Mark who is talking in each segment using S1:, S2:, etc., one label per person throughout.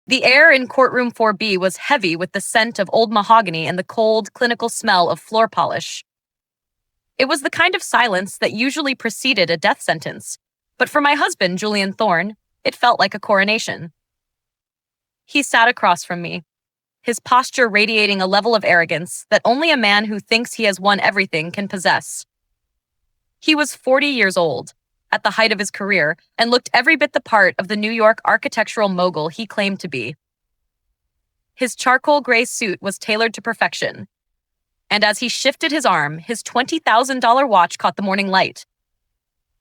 S1: The air in courtroom 4B was heavy with the scent of old mahogany and the cold, clinical smell of floor polish. It was the kind of silence that usually preceded a death sentence, but for my husband, Julian Thorne, it felt like a coronation. He sat across from me, his posture radiating a level of arrogance that only a man who thinks he has won everything can possess. He was 40 years old, at the height of his career, and looked every bit the part of the New York architectural mogul he claimed to be. His charcoal gray suit was tailored to perfection, and as he shifted his arm, his $20,000 watch caught the morning light,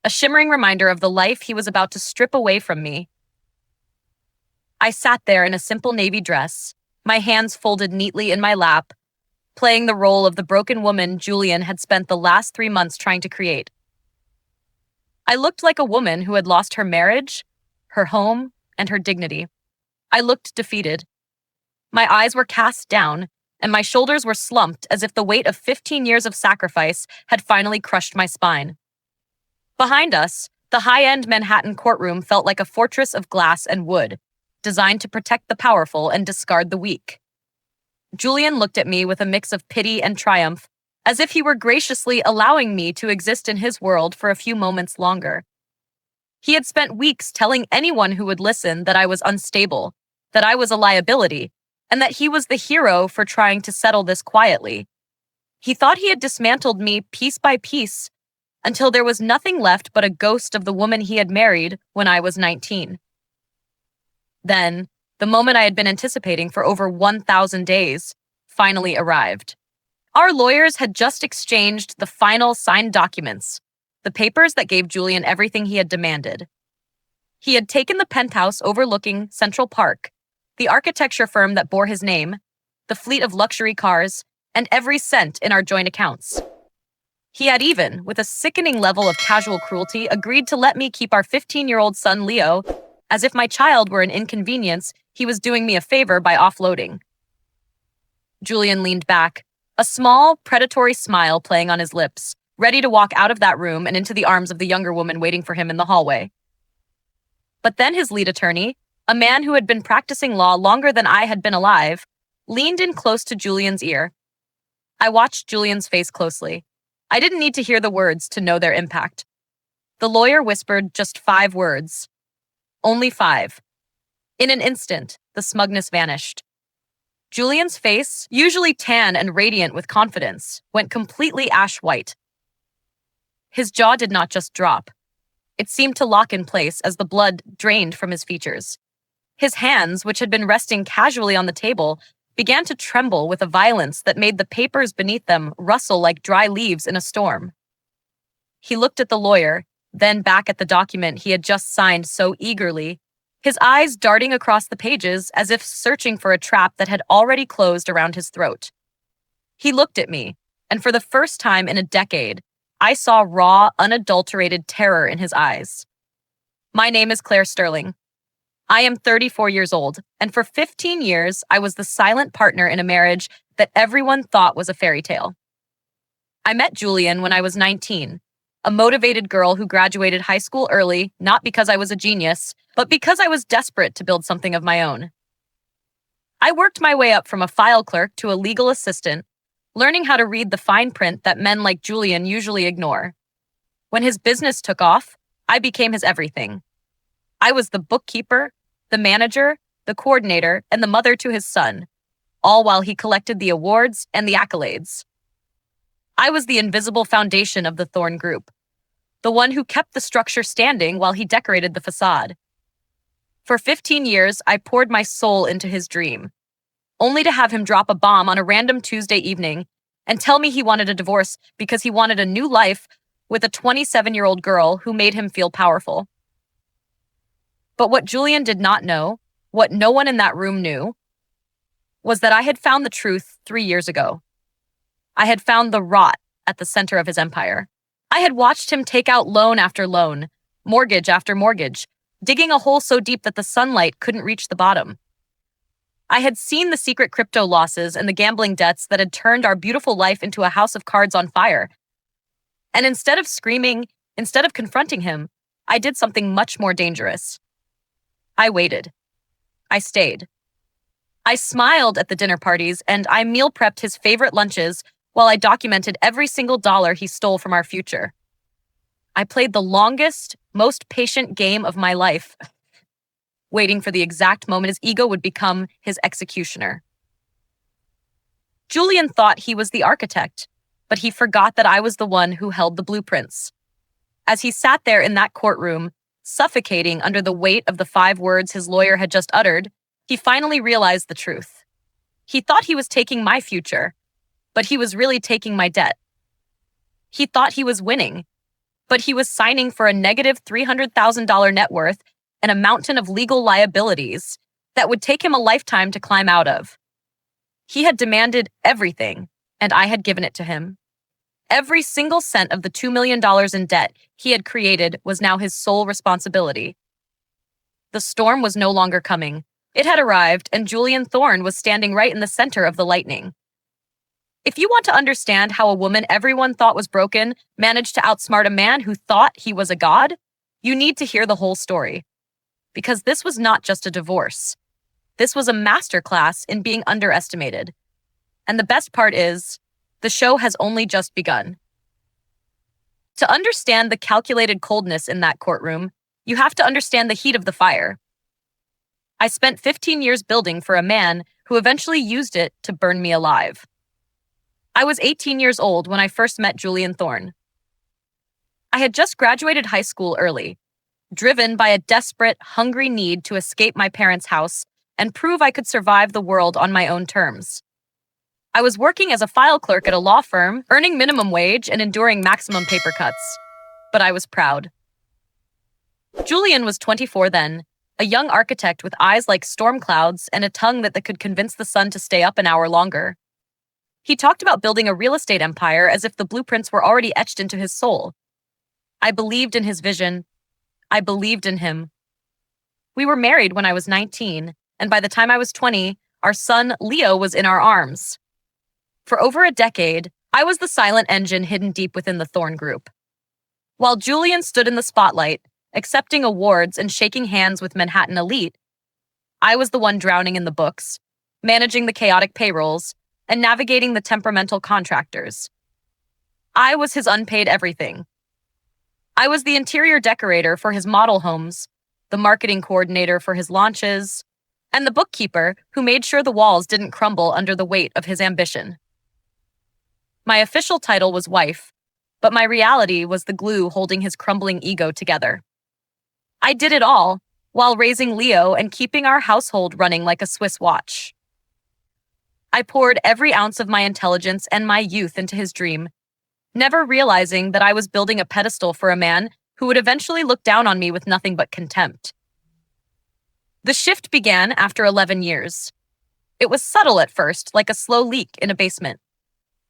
S1: a shimmering reminder of the life he was about to strip away from me. I sat there in a simple navy dress, my hands folded neatly in my lap, playing the role of the broken woman Julian had spent the last 3 months trying to create. I looked like a woman who had lost her marriage, her home, and her dignity. I looked defeated. My eyes were cast down, and my shoulders were slumped as if the weight of 15 years of sacrifice had finally crushed my spine. Behind us, the high-end Manhattan courtroom felt like a fortress of glass and wood, designed to protect the powerful and discard the weak. Julian looked at me with a mix of pity and triumph, as if he were graciously allowing me to exist in his world for a few moments longer. He had spent weeks telling anyone who would listen that I was unstable, that I was a liability, and that he was the hero for trying to settle this quietly. He thought he had dismantled me piece by piece until there was nothing left but a ghost of the woman he had married when I was 19. Then, the moment I had been anticipating for over 1,000 days finally arrived. Our lawyers had just exchanged the final signed documents, the papers that gave Julian everything he had demanded. He had taken the penthouse overlooking Central Park, the architecture firm that bore his name, the fleet of luxury cars, and every cent in our joint accounts. He had even, with a sickening level of casual cruelty, agreed to let me keep our 15-year-old son Leo. As if my child were an inconvenience, he was doing me a favor by offloading. Julian leaned back, a small, predatory smile playing on his lips, ready to walk out of that room and into the arms of the younger woman waiting for him in the hallway. But then his lead attorney, a man who had been practicing law longer than I had been alive, leaned in close to Julian's ear. I watched Julian's face closely. I didn't need to hear the words to know their impact. The lawyer whispered just 5 words. Only 5. In an instant, the smugness vanished. Julian's face, usually tan and radiant with confidence, went completely ash white. His jaw did not just drop. It seemed to lock in place as the blood drained from his features. His hands, which had been resting casually on the table, began to tremble with a violence that made the papers beneath them rustle like dry leaves in a storm. He looked at the lawyer, then back at the document he had just signed so eagerly, his eyes darting across the pages as if searching for a trap that had already closed around his throat. He looked at me, and for the first time in a decade, I saw raw, unadulterated terror in his eyes. My name is Claire Sterling. I am 34 years old, and for 15 years, I was the silent partner in a marriage that everyone thought was a fairy tale. I met Julian when I was 19, a motivated girl who graduated high school early, not because I was a genius, but because I was desperate to build something of my own. I worked my way up from a file clerk to a legal assistant, learning how to read the fine print that men like Julian usually ignore. When his business took off, I became his everything. I was the bookkeeper, the manager, the coordinator, and the mother to his son, all while he collected the awards and the accolades. I was the invisible foundation of the Thorne Group, the one who kept the structure standing while he decorated the facade. For 15 years, I poured my soul into his dream, only to have him drop a bomb on a random Tuesday evening and tell me he wanted a divorce because he wanted a new life with a 27-year-old girl who made him feel powerful. But what Julian did not know, what no one in that room knew, was that I had found the truth 3 years ago. I had found the rot at the center of his empire. I had watched him take out loan after loan, mortgage after mortgage, digging a hole so deep that the sunlight couldn't reach the bottom. I had seen the secret crypto losses and the gambling debts that had turned our beautiful life into a house of cards on fire. And instead of screaming, instead of confronting him, I did something much more dangerous. I waited. I stayed. I smiled at the dinner parties and I meal prepped his favorite lunches while I documented every single dollar he stole from our future. I played the longest, most patient game of my life, waiting for the exact moment his ego would become his executioner. Julian thought he was the architect, but he forgot that I was the one who held the blueprints. As he sat there in that courtroom, suffocating under the weight of the 5 words his lawyer had just uttered, he finally realized the truth. He thought he was taking my future, but he was really taking my debt. He thought he was winning, but he was signing for a negative $300,000 net worth and a mountain of legal liabilities that would take him a lifetime to climb out of. He had demanded everything, and I had given it to him. Every single cent of the $2 million in debt he had created was now his sole responsibility. The storm was no longer coming. It had arrived, and Julian Thorne was standing right in the center of the lightning. If you want to understand how a woman everyone thought was broken managed to outsmart a man who thought he was a god, you need to hear the whole story. Because this was not just a divorce. This was a masterclass in being underestimated. And the best part is, the show has only just begun. To understand the calculated coldness in that courtroom, you have to understand the heat of the fire. I spent 15 years building for a man who eventually used it to burn me alive. I was 18 years old when I first met Julian Thorne. I had just graduated high school early, driven by a desperate, hungry need to escape my parents' house and prove I could survive the world on my own terms. I was working as a file clerk at a law firm, earning minimum wage and enduring maximum paper cuts. But I was proud. Julian was 24 then, a young architect with eyes like storm clouds and a tongue that could convince the sun to stay up an hour longer. He talked about building a real estate empire as if the blueprints were already etched into his soul. I believed in his vision. I believed in him. We were married when I was 19, and by the time I was 20, our son Leo was in our arms. For over a decade, I was the silent engine hidden deep within the Thorne Group. While Julian stood in the spotlight, accepting awards and shaking hands with Manhattan elite, I was the one drowning in the books, managing the chaotic payrolls, and navigating the temperamental contractors. I was his unpaid everything. I was the interior decorator for his model homes, the marketing coordinator for his launches, and the bookkeeper who made sure the walls didn't crumble under the weight of his ambition. My official title was wife, but my reality was the glue holding his crumbling ego together. I did it all while raising Leo and keeping our household running like a Swiss watch. I poured every ounce of my intelligence and my youth into his dream, never realizing that I was building a pedestal for a man who would eventually look down on me with nothing but contempt. The shift began after 11 years. It was subtle at first, like a slow leak in a basement.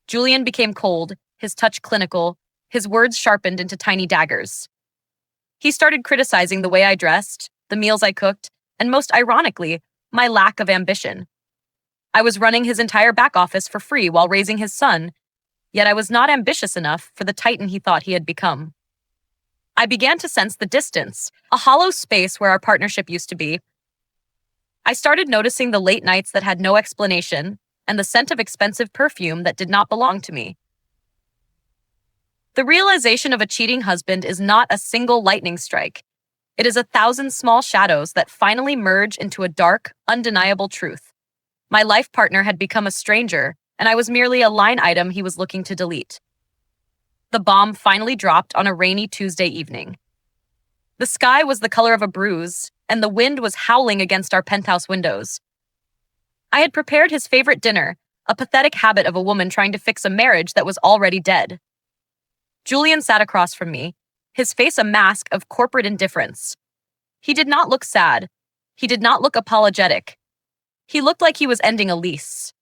S1: Julian became cold, his touch clinical, his words sharpened into tiny daggers. He started criticizing the way I dressed, the meals I cooked, and most ironically, my lack of ambition. I was running his entire back office for free while raising his son, yet I was not ambitious enough for the titan he thought he had become. I began to sense the distance, a hollow space where our partnership used to be. I started noticing the late nights that had no explanation and the scent of expensive perfume that did not belong to me. The realization of a cheating husband is not a single lightning strike. It is 1,000 small shadows that finally merge into a dark, undeniable truth. My life partner had become a stranger, and I was merely a line item he was looking to delete. The bomb finally dropped on a rainy Tuesday evening. The sky was the color of a bruise, and the wind was howling against our penthouse windows. I had prepared his favorite dinner, a pathetic habit of a woman trying to fix a marriage that was already dead. Julian sat across from me, his face a mask of corporate indifference. He did not look sad. He did not look apologetic. He looked like he was ending a lease.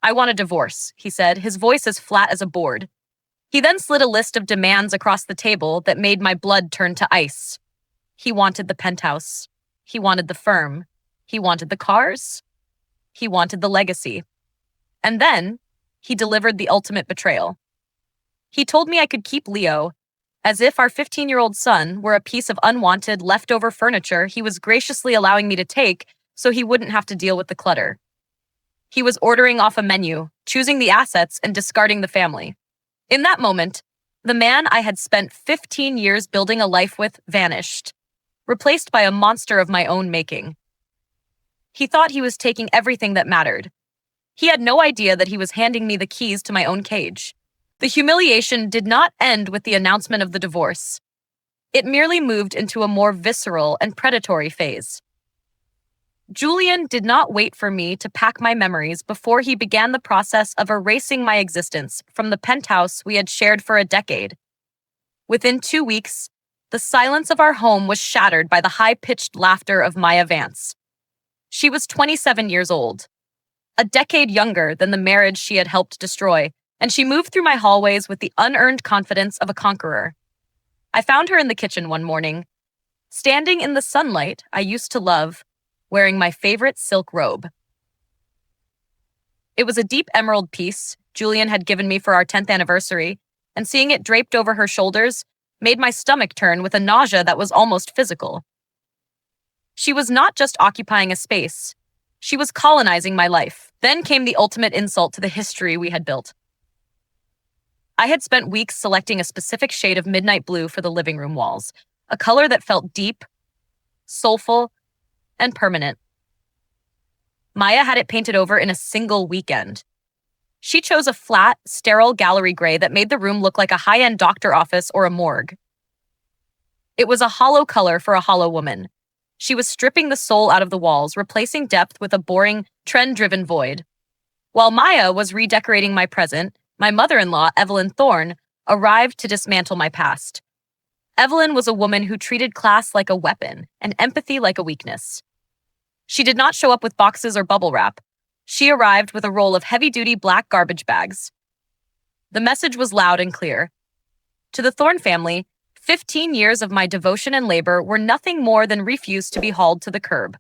S1: "I want a divorce," he said, his voice as flat as a board. He then slid a list of demands across the table that made my blood turn to ice. He wanted the penthouse. He wanted the firm. He wanted the cars. He wanted the legacy. And then, he delivered the ultimate betrayal. He told me I could keep Leo, as if our 15-year-old son were a piece of unwanted, leftover furniture he was graciously allowing me to take so he wouldn't have to deal with the clutter. He was ordering off a menu, choosing the assets, and discarding the family. In that moment, the man I had spent 15 years building a life with vanished, replaced by a monster of my own making. He thought he was taking everything that mattered. He had no idea that he was handing me the keys to my own cage. The humiliation did not end with the announcement of the divorce. It merely moved into a more visceral and predatory phase. Julian did not wait for me to pack my memories before he began the process of erasing my existence from the penthouse we had shared for a decade. Within 2 weeks, the silence of our home was shattered by the high-pitched laughter of Maya Vance. She was 27 years old, a decade younger than the marriage she had helped destroy, and she moved through my hallways with the unearned confidence of a conqueror. I found her in the kitchen one morning, standing in the sunlight I used to love, wearing my favorite silk robe. It was a deep emerald piece Julian had given me for our 10th anniversary, and seeing it draped over her shoulders made my stomach turn with a nausea that was almost physical. She was not just occupying a space, she was colonizing my life. Then came the ultimate insult to the history we had built. I had spent weeks selecting a specific shade of midnight blue for the living room walls, a color that felt deep, soulful, and permanent. Maya had it painted over in a single weekend. She chose a flat, sterile gallery gray that made the room look like a high-end doctor office or a morgue. It was a hollow color for a hollow woman. She was stripping the soul out of the walls, replacing depth with a boring, trend-driven void. While Maya was redecorating my present, my mother-in-law, Evelyn Thorne, arrived to dismantle my past. Evelyn was a woman who treated class like a weapon and empathy like a weakness. She did not show up with boxes or bubble wrap. She arrived with a roll of heavy-duty black garbage bags. The message was loud and clear. To the Thorne family, 15 years of my devotion and labor were nothing more than refuse to be hauled to the curb.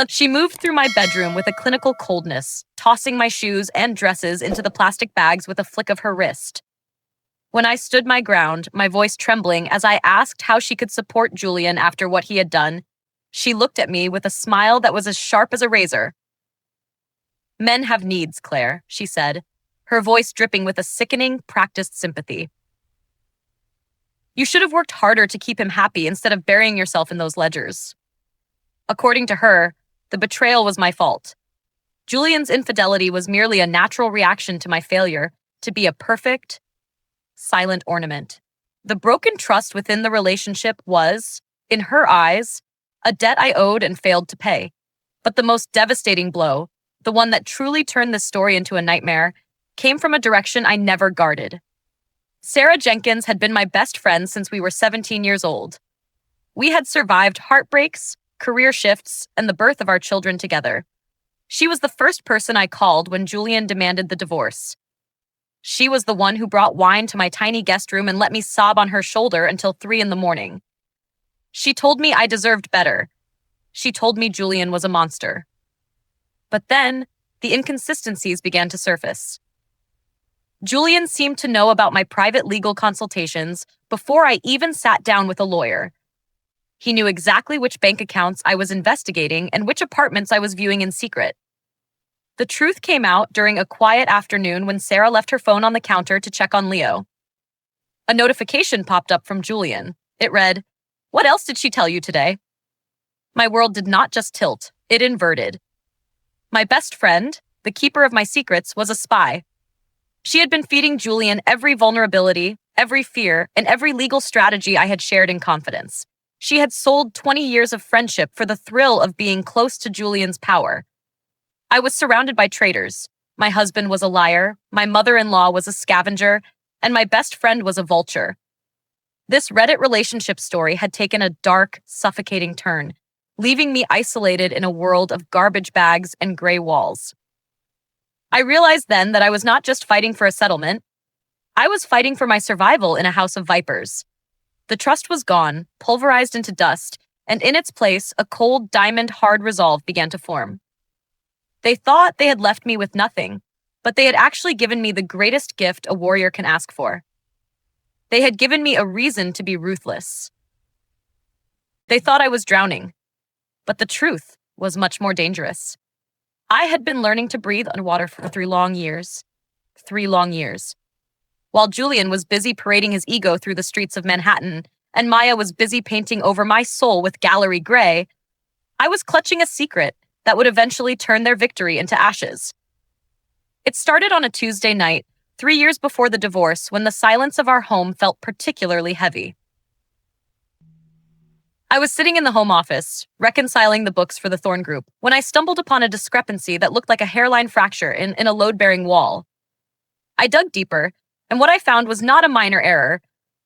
S1: She moved through my bedroom with a clinical coldness, tossing my shoes and dresses into the plastic bags with a flick of her wrist. When I stood my ground, my voice trembling as I asked how she could support Julian after what he had done, she looked at me with a smile that was as sharp as a razor. "Men have needs, Claire," she said, her voice dripping with a sickening, practiced sympathy. "You should have worked harder to keep him happy instead of burying yourself in those ledgers." According to her, the betrayal was my fault. Julian's infidelity was merely a natural reaction to my failure to be a perfect, silent ornament. The broken trust within the relationship was, in her eyes, a debt I owed and failed to pay. But the most devastating blow, the one that truly turned this story into a nightmare, came from a direction I never guarded. Sarah Jenkins had been my best friend since we were 17 years old. We had survived heartbreaks, career shifts, and the birth of our children together. She was the first person I called when Julian demanded the divorce. She was the one who brought wine to my tiny guest room and let me sob on her shoulder until 3 a.m. She told me I deserved better. She told me Julian was a monster. But then, the inconsistencies began to surface. Julian seemed to know about my private legal consultations before I even sat down with a lawyer. He knew exactly which bank accounts I was investigating and which apartments I was viewing in secret. The truth came out during a quiet afternoon when Sarah left her phone on the counter to check on Leo. A notification popped up from Julian. It read, "What else did she tell you today?" My world did not just tilt, it inverted. My best friend, the keeper of my secrets, was a spy. She had been feeding Julian every vulnerability, every fear, and every legal strategy I had shared in confidence. She had sold 20 years of friendship for the thrill of being close to Julian's power. I was surrounded by traitors. My husband was a liar, my mother-in-law was a scavenger, and my best friend was a vulture. This Reddit relationship story had taken a dark, suffocating turn, leaving me isolated in a world of garbage bags and gray walls. I realized then that I was not just fighting for a settlement. I was fighting for my survival in a house of vipers. The trust was gone, pulverized into dust, and in its place, a cold, diamond-hard resolve began to form. They thought they had left me with nothing, but they had actually given me the greatest gift a warrior can ask for. They had given me a reason to be ruthless. They thought I was drowning, but the truth was much more dangerous. I had been learning to breathe underwater for 3 long years. 3 long years. While Julian was busy parading his ego through the streets of Manhattan, and Maya was busy painting over my soul with gallery gray, I was clutching a secret that would eventually turn their victory into ashes. It started on a Tuesday night, 3 years before the divorce, when the silence of our home felt particularly heavy. I was sitting in the home office, reconciling the books for the Thorn Group, when I stumbled upon a discrepancy that looked like a hairline fracture in a load-bearing wall. I dug deeper, and what I found was not a minor error,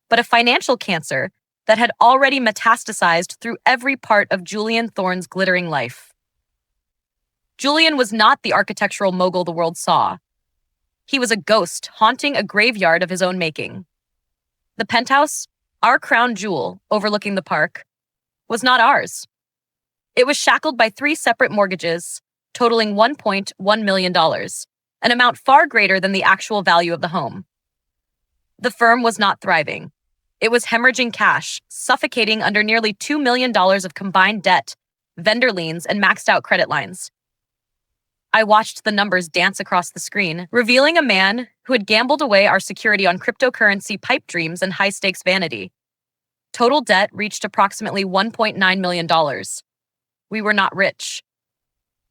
S1: but a financial cancer that had already metastasized through every part of Julian Thorne's glittering life. Julian was not the architectural mogul the world saw. He was a ghost haunting a graveyard of his own making. The penthouse, our crown jewel overlooking the park, was not ours. It was shackled by 3 separate mortgages, totaling $1.1 million, an amount far greater than the actual value of the home. The firm was not thriving. It was hemorrhaging cash, suffocating under nearly $2 million of combined debt, vendor liens, and maxed out credit lines. I watched the numbers dance across the screen, revealing a man who had gambled away our security on cryptocurrency pipe dreams and high-stakes vanity. Total debt reached approximately $1.9 million. We were not rich.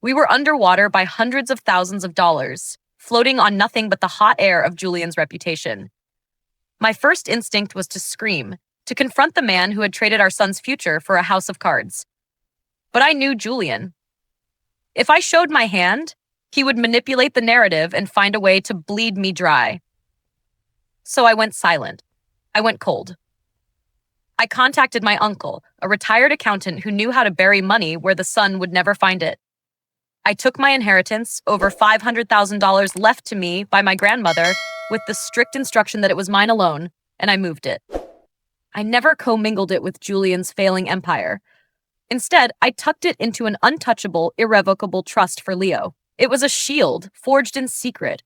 S1: We were underwater by hundreds of thousands of dollars, floating on nothing but the hot air of Julian's reputation. My first instinct was to scream, to confront the man who had traded our son's future for a house of cards. But I knew Julian. If I showed my hand, he would manipulate the narrative and find a way to bleed me dry. So I went silent. I went cold. I contacted my uncle, a retired accountant who knew how to bury money where the son would never find it. I took my inheritance, over $500,000 left to me by my grandmother, with the strict instruction that it was mine alone, and I moved it. I never commingled it with Julian's failing empire. Instead, I tucked it into an untouchable, irrevocable trust for Leo. It was a shield forged in secret,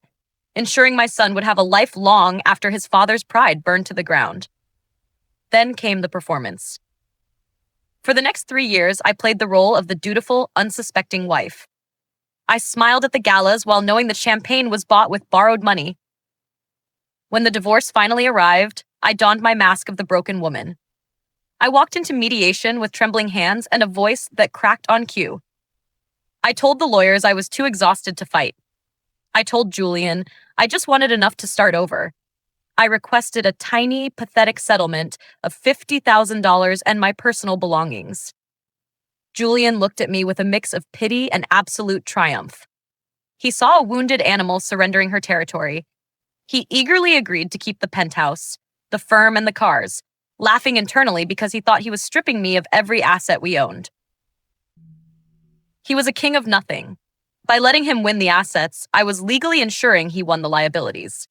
S1: ensuring my son would have a life long after his father's pride burned to the ground. Then came the performance. For the next 3 years, I played the role of the dutiful, unsuspecting wife. I smiled at the galas while knowing that champagne was bought with borrowed money. When the divorce finally arrived, I donned my mask of the broken woman. I walked into mediation with trembling hands and a voice that cracked on cue. I told the lawyers I was too exhausted to fight. I told Julian I just wanted enough to start over. I requested a tiny, pathetic settlement of $50,000 and my personal belongings. Julian looked at me with a mix of pity and absolute triumph. He saw a wounded animal surrendering her territory. He eagerly agreed to keep the penthouse, the firm, and the cars, laughing internally because he thought he was stripping me of every asset we owned. He was a king of nothing. By letting him win the assets, I was legally ensuring he won the liabilities.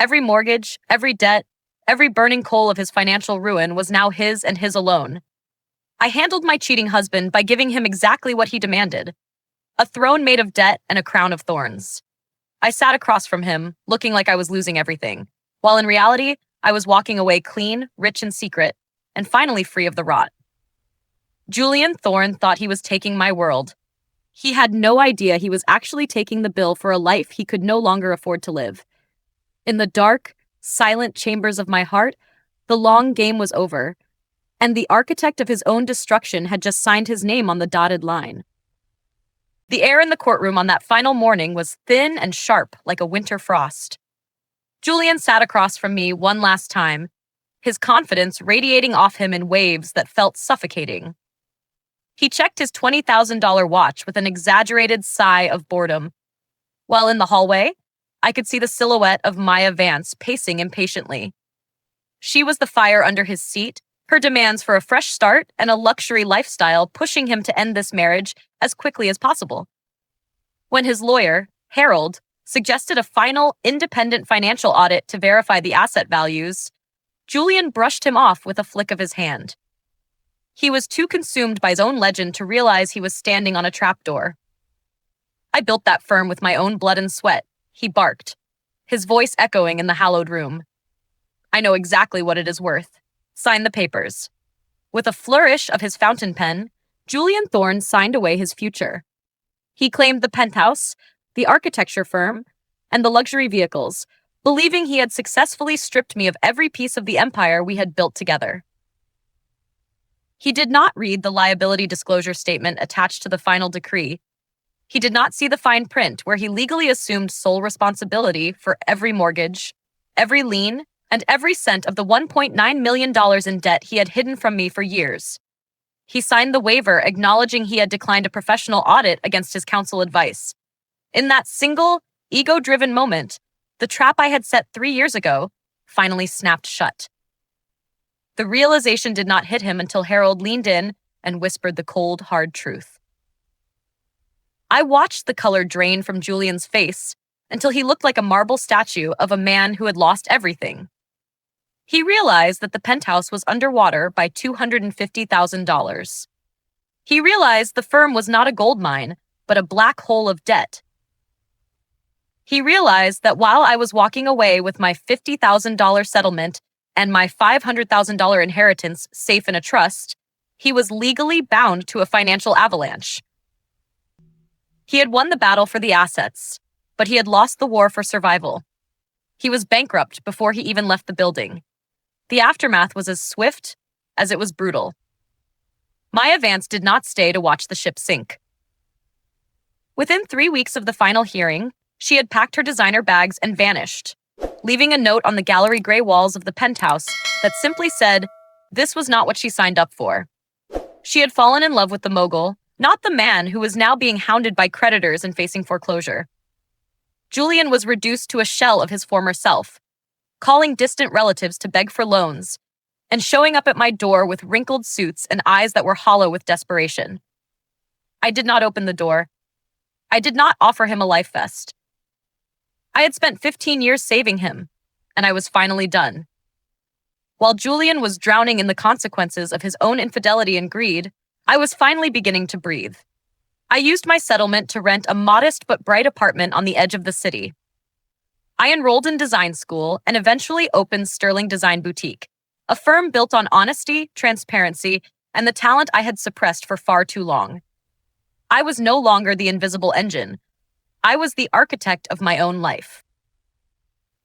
S1: Every mortgage, every debt, every burning coal of his financial ruin was now his and his alone. I handled my cheating husband by giving him exactly what he demanded: a throne made of debt and a crown of thorns. I sat across from him, looking like I was losing everything, while in reality, I was walking away clean, rich in secret, and finally free of the rot. Julian Thorne thought he was taking my world. He had no idea he was actually taking the bill for a life he could no longer afford to live. In the dark, silent chambers of my heart, the long game was over, and the architect of his own destruction had just signed his name on the dotted line. The air in the courtroom on that final morning was thin and sharp like a winter frost. Julian sat across from me one last time, his confidence radiating off him in waves that felt suffocating. He checked his $20,000 watch with an exaggerated sigh of boredom. While in the hallway, I could see the silhouette of Maya Vance pacing impatiently. She was the fire under his seat, her demands for a fresh start and a luxury lifestyle pushing him to end this marriage as quickly as possible. When his lawyer, Harold, suggested a final, independent financial audit to verify the asset values, Julian brushed him off with a flick of his hand. He was too consumed by his own legend to realize he was standing on a trapdoor. "I built that firm with my own blood and sweat," he barked, his voice echoing in the hallowed room. "I know exactly what it is worth. Sign the papers." With a flourish of his fountain pen, Julian Thorne signed away his future. He claimed the penthouse, the architecture firm, and the luxury vehicles, believing he had successfully stripped me of every piece of the empire we had built together. He did not read the liability disclosure statement attached to the final decree. He did not see the fine print where he legally assumed sole responsibility for every mortgage, every lien, and every cent of the $1.9 million in debt he had hidden from me for years. He signed the waiver acknowledging he had declined a professional audit against his counsel advice. In that single, ego-driven moment, the trap I had set 3 years ago finally snapped shut. The realization did not hit him until Harold leaned in and whispered the cold, hard truth. I watched the color drain from Julian's face until he looked like a marble statue of a man who had lost everything. He realized that the penthouse was underwater by $250,000. He realized the firm was not a gold mine, but a black hole of debt. He realized that while I was walking away with my $50,000 settlement and my $500,000 inheritance safe in a trust, he was legally bound to a financial avalanche. He had won the battle for the assets, but he had lost the war for survival. He was bankrupt before he even left the building. The aftermath was as swift as it was brutal. Maya Vance did not stay to watch the ship sink. Within 3 weeks of the final hearing, she had packed her designer bags and vanished, leaving a note on the gallery gray walls of the penthouse that simply said, this was not what she signed up for. She had fallen in love with the mogul, not the man who was now being hounded by creditors and facing foreclosure. Julian was reduced to a shell of his former self, calling distant relatives to beg for loans, and showing up at my door with wrinkled suits and eyes that were hollow with desperation. I did not open the door. I did not offer him a life vest. I had spent 15 years saving him, and I was finally done. While Julian was drowning in the consequences of his own infidelity and greed, I was finally beginning to breathe. I used my settlement to rent a modest but bright apartment on the edge of the city. I enrolled in design school and eventually opened Sterling Design Boutique, a firm built on honesty, transparency, and the talent I had suppressed for far too long. I was no longer the invisible engine. I was the architect of my own life.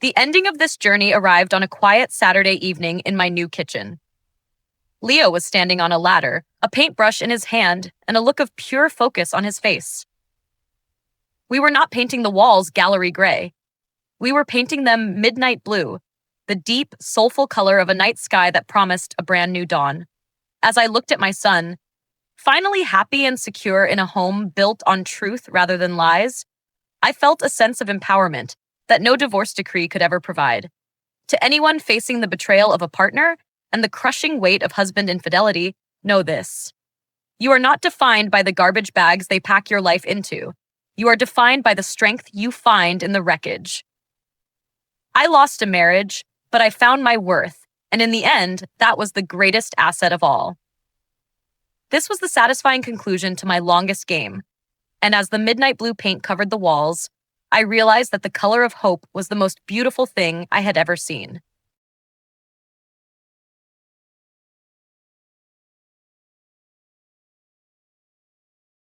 S1: The ending of this journey arrived on a quiet Saturday evening in my new kitchen. Leo was standing on a ladder, a paintbrush in his hand, and a look of pure focus on his face. We were not painting the walls gallery gray. We were painting them midnight blue, the deep, soulful color of a night sky that promised a brand new dawn. As I looked at my son, finally happy and secure in a home built on truth rather than lies, I felt a sense of empowerment that no divorce decree could ever provide. To anyone facing the betrayal of a partner and the crushing weight of husband infidelity, know this. You are not defined by the garbage bags they pack your life into. You are defined by the strength you find in the wreckage. I lost a marriage, but I found my worth, and in the end, that was the greatest asset of all. This was the satisfying conclusion to my longest game, and as the midnight blue paint covered the walls, I realized that the color of hope was the most beautiful thing I had ever seen.